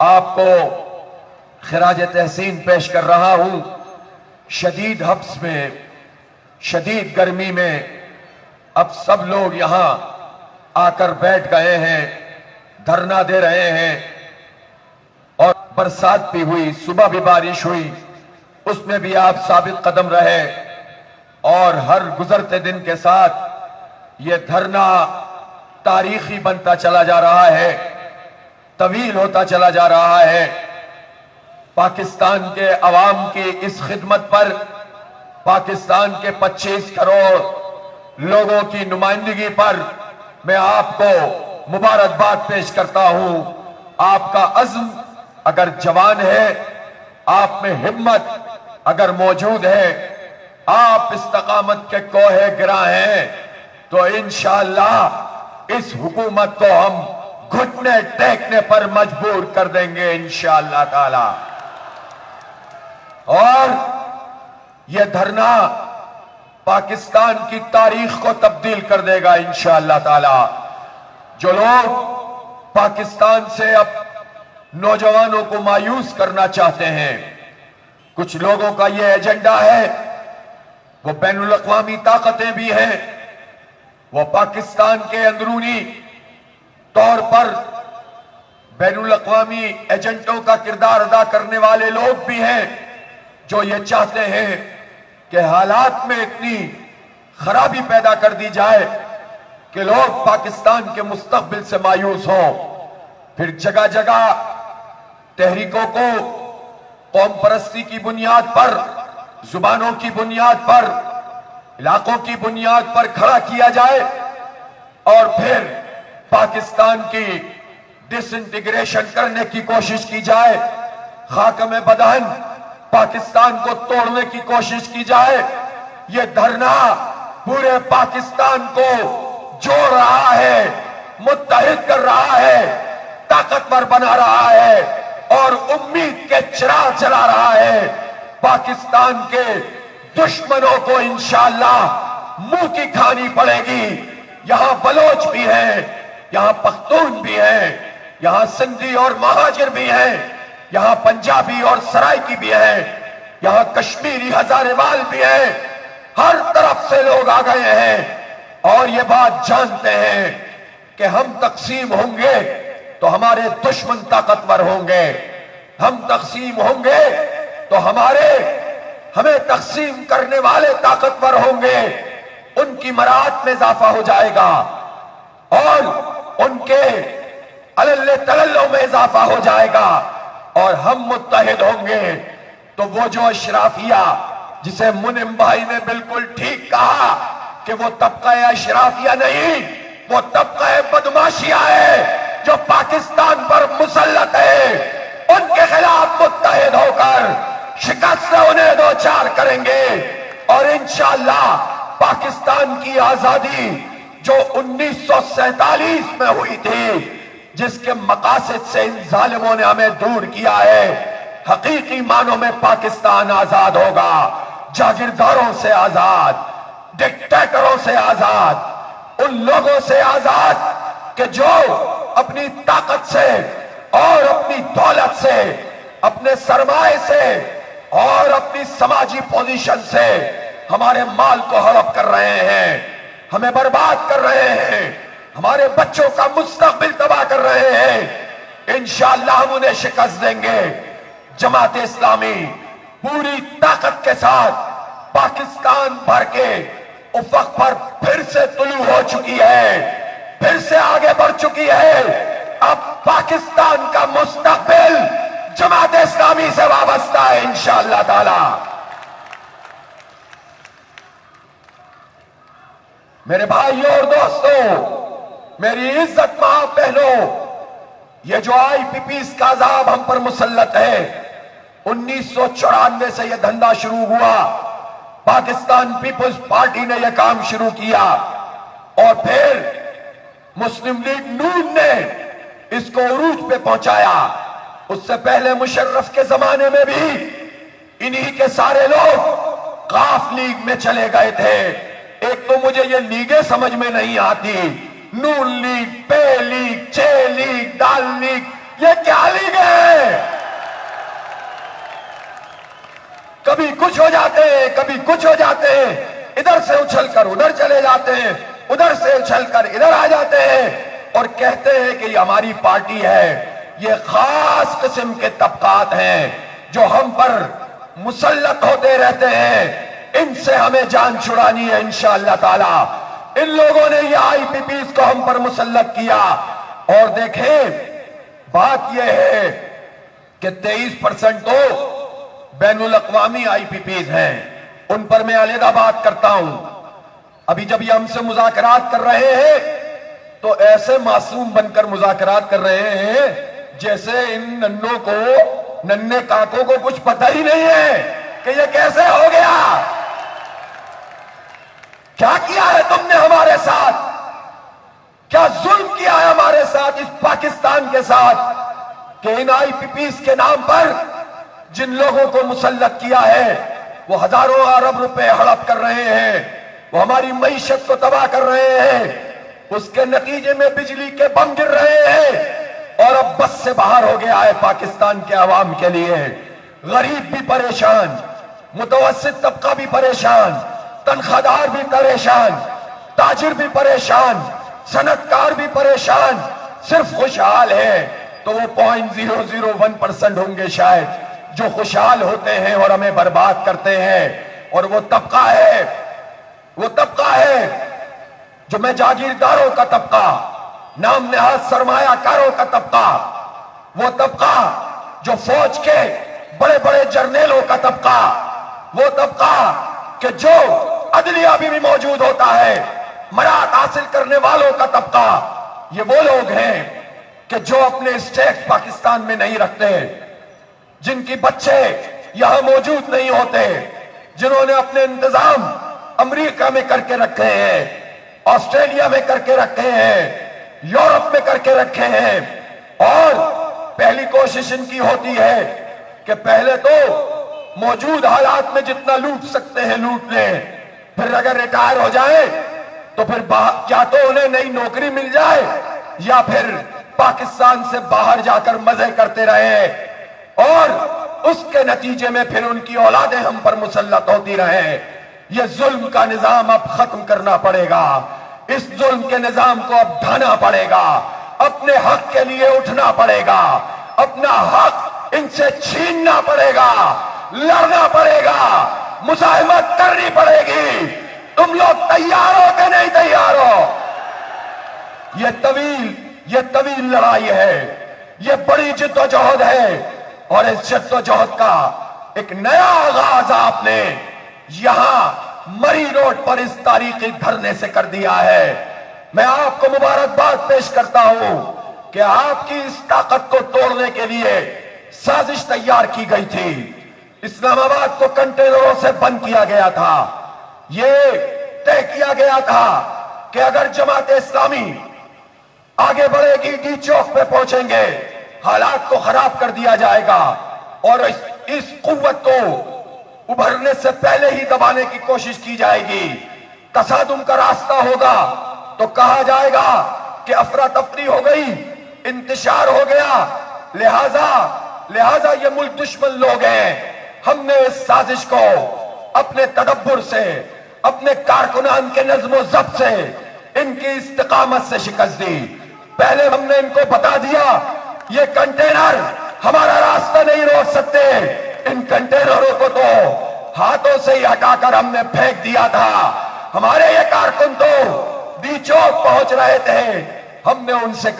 آپ کو خراج تحسین پیش کر رہا ہوں۔ شدید حبس میں، شدید گرمی میں اب سب لوگ یہاں آ کر بیٹھ گئے ہیں، دھرنا دے رہے ہیں، اور برسات بھی ہوئی، صبح بھی بارش ہوئی، اس میں بھی آپ ثابت قدم رہے، اور ہر گزرتے دن کے ساتھ یہ دھرنا تاریخی بنتا چلا جا رہا ہے، طویل ہوتا چلا جا رہا ہے۔ پاکستان کے عوام کی اس خدمت پر، پاکستان کے 25 کروڑ لوگوں کی نمائندگی پر میں آپ کو مبارکباد پیش کرتا ہوں۔ آپ کا عزم اگر جوان ہے، آپ میں ہمت اگر موجود ہے، آپ استقامت کے کوہ گراں ہیں، تو انشاءاللہ اس حکومت کو ہم گھٹنے ٹیکنے پر مجبور کر دیں گے انشاءاللہ تعالی۔ اور یہ دھرنا پاکستان کی تاریخ کو تبدیل کر دے گا انشاءاللہ تعالی۔ جو لوگ پاکستان سے اب نوجوانوں کو مایوس کرنا چاہتے ہیں، کچھ لوگوں کا یہ ایجنڈا ہے، وہ بین الاقوامی طاقتیں بھی ہیں، وہ پاکستان کے اندرونی طور پر بین الاقوامی ایجنٹوں کا کردار ادا کرنے والے لوگ بھی ہیں، جو یہ چاہتے ہیں کہ حالات میں اتنی خرابی پیدا کر دی جائے کہ لوگ پاکستان کے مستقبل سے مایوس ہوں۔ پھر جگہ جگہ تحریکوں کو قوم پرستی کی بنیاد پر، زبانوں کی بنیاد پر، علاقوں کی بنیاد پر کھڑا کیا جائے، اور پھر پاکستان کی ڈس انٹیگریشن کرنے کی کوشش کی جائے، خاکم بدہن پاکستان کو توڑنے کی کوشش کی جائے۔ یہ دھرنا پورے پاکستان کو جوڑ رہا ہے، متحد کر رہا ہے، طاقتور بنا رہا ہے، اور امید کے چراغ جلا رہا ہے۔ پاکستان کے دشمنوں کو انشاءاللہ منہ کی کھانی پڑے گی۔ یہاں بلوچ بھی ہیں، یہاں پختون بھی ہیں، یہاں سندھی اور مہاجر بھی ہیں، یہاں پنجابی اور سرائکی بھی ہیں، یہاں کشمیری ہزارے وال بھی ہیں، ہر طرف سے لوگ آ گئے ہیں، اور یہ بات جانتے ہیں کہ ہم تقسیم ہوں گے تو ہمارے دشمن طاقتور ہوں گے، ہم تقسیم ہوں گے تو ہمیں تقسیم کرنے والے طاقتور ہوں گے، ان کی مراعات میں اضافہ ہو جائے گا، اور ان کے علل تللوں میں اضافہ ہو جائے گا، اور ہم متحد ہوں گے تو وہ جو اشرافیہ، جسے منعم بھائی نے بالکل ٹھیک کہا کہ وہ طبقہ اشرافیہ نہیں، وہ طبقہ بدماشیہ ہے جو پاکستان پر مسلط ہے، ان کے خلاف متحد ہو کر شکست سے انہیں دو چار کریں گے، اور انشاءاللہ پاکستان کی آزادی جو 1947 میں ہوئی تھی، جس کے مقاصد سے ان ظالموں نے ہمیں دور کیا ہے، حقیقی معنوں میں پاکستان آزاد ہوگا، جاگیرداروں سے آزاد، ڈکٹیٹروں سے آزاد، ان لوگوں سے آزاد کہ جو اپنی طاقت سے اور اپنی دولت سے، اپنے سرمائے سے اور اپنی سماجی پوزیشن سے ہمارے مال کو ہڑپ کر رہے ہیں، ہمیں برباد کر رہے ہیں، ہمارے بچوں کا مستقبل تباہ کر رہے ہیں۔ انشاءاللہ ہم انہیں شکست دیں گے۔ جماعت اسلامی پوری طاقت کے ساتھ پاکستان بھر کے افق پر پھر سے طلوع ہو چکی ہے، پھر سے آگے بڑھ چکی ہے۔ اب پاکستان کا مستقبل جماعت اسلامی سے وابستہ ہے انشاءاللہ تعالی۔ میرے بھائیوں اور دوستوں، میری عزت ماں بہنوں، یہ جو آئی پی پیز کا عذاب ہم پر مسلط ہے، 1994 سے یہ دھندا شروع ہوا، پاکستان پیپلز پارٹی نے یہ کام شروع کیا، اور پھر مسلم لیگ نون نے اس کو عروج پہ پہنچایا۔ اس سے پہلے مشرف کے زمانے میں بھی انہی کے سارے لوگ قاف لیگ میں چلے گئے تھے۔ ایک تو مجھے یہ لیگیں سمجھ میں نہیں آتی، نون لیگ، پے لیگ، چے لیگ، دال لیگ، یہ کیا لیگ ہے؟ ہو جاتے ہیں، کبھی کچھ ہو جاتے ہیں، ادھر سے اچھل کر ادھر چلے جاتے ہیں، ادھر سے اچھل کر ادھر آ جاتے ہیں اور کہتے ہیں کہ یہ ہماری پارٹی ہے۔ یہ خاص قسم کے طبقات ہیں جو ہم پر مسلط ہوتے رہتے ہیں، ان سے ہمیں جان چھڑانی ہے انشاءاللہ تعالی۔ ان لوگوں نے یہ آئی پی پیز کو ہم پر مسلط کیا، اور دیکھیں بات یہ ہے کہ 23% تو بین الاقوامی آئی پی پیز ہیں، ان پر میں علیحدہ بات کرتا ہوں۔ ابھی جب یہ ہم سے مذاکرات کر رہے ہیں تو ایسے معصوم بن کر مذاکرات کر رہے ہیں جیسے ان ننوں کو، ننے کاکوں کو کچھ پتہ ہی نہیں ہے کہ یہ کیسے ہو گیا۔ کیا کیا ہے تم نے ہمارے ساتھ؟ کیا ظلم کیا ہے ہمارے ساتھ، اس پاکستان کے ساتھ، کہ ان آئی پی پیز کے نام پر جن لوگوں کو مسلط کیا ہے وہ ہزاروں ارب روپے ہڑپ کر رہے ہیں، وہ ہماری معیشت کو تباہ کر رہے ہیں، اس کے نتیجے میں بجلی کے بم گر رہے ہیں، اور اب بس سے باہر ہو گیا ہے پاکستان کے عوام کے لیے۔ غریب بھی پریشان، متوسط طبقہ بھی پریشان، تنخواہ دار بھی پریشان، تاجر بھی پریشان، صنعت کار بھی پریشان، صرف خوشحال ہے تو وہ 0.001% ہوں گے شاید جو خوشحال ہوتے ہیں اور ہمیں برباد کرتے ہیں۔ اور وہ طبقہ ہے جو میں جاگیرداروں کا طبقہ، نام نہاد سرمایہ کاروں کا طبقہ، وہ طبقہ جو فوج کے بڑے بڑے جرنیلوں کا طبقہ، وہ طبقہ کہ جو عدلیہ بھی موجود ہوتا ہے، مراعات حاصل کرنے والوں کا طبقہ، یہ وہ لوگ ہیں کہ جو اپنے اسٹیٹ پاکستان میں نہیں رکھتے، جن کی بچے یہاں موجود نہیں ہوتے، جنہوں نے اپنے انتظام امریکہ میں کر کے رکھے ہیں، آسٹریلیا میں کر کے رکھے ہیں، یورپ میں کر کے رکھے ہیں، اور پہلی کوشش ان کی ہوتی ہے کہ پہلے تو موجود حالات میں جتنا لوٹ سکتے ہیں لوٹ لیں، پھر اگر ریٹائر ہو جائیں تو پھر یا تو انہیں نئی نوکری مل جائے یا پھر پاکستان سے باہر جا کر مزے کرتے رہے، اور اس کے نتیجے میں پھر ان کی اولادیں ہم پر مسلط ہوتی رہے۔ یہ ظلم کا نظام اب ختم کرنا پڑے گا، اس ظلم کے نظام کو اب ڈھانا پڑے گا، اپنے حق کے لیے اٹھنا پڑے گا، اپنا حق ان سے چھیننا پڑے گا، لڑنا پڑے گا، مزاحمت کرنی پڑے گی۔ تم لوگ تیار ہو کہ نہیں تیار ہو؟ یہ طویل لڑائی ہے، یہ بڑی جد و جہد ہے، اور اس جد و جہد کا ایک نیا آغاز آپ نے یہاں مری روڈ پر اس تاریخی دھرنے سے کر دیا ہے۔ میں آپ کو مبارکباد پیش کرتا ہوں کہ آپ کی اس طاقت کو توڑنے کے لیے سازش تیار کی گئی تھی، اسلام آباد کو کنٹینروں سے بند کیا گیا تھا، یہ طے کیا گیا تھا کہ اگر جماعت اسلامی آگے بڑھے گی ڈی چوک پہ پہنچیں گے، حالات کو خراب کر دیا جائے گا، اور اس قوت کو ابھرنے سے پہلے ہی دبانے کی کوشش کی جائے گی۔ تصادم کا راستہ ہوگا تو کہا جائے گا کہ افراتفری ہو گئی، انتشار ہو گیا، لہذا یہ ملک دشمن لوگ ہیں۔ ہم نے اس سازش کو اپنے تدبر سے، اپنے کارکنان کے نظم و ضبط سے، ان کی استقامت سے شکست دی۔ پہلے ہم نے ان کو بتا دیا یہ کنٹینر ہمارا راستہ نہیں روک سکتے، ان کنٹینروں کو تو ہاتھوں سے ہی ہٹا کر ہم نے پھینک دیا تھا۔ ہمارے یہ کارکن تو ڈی چوک پہنچ رہے تھے، ہم نے ان سے کہا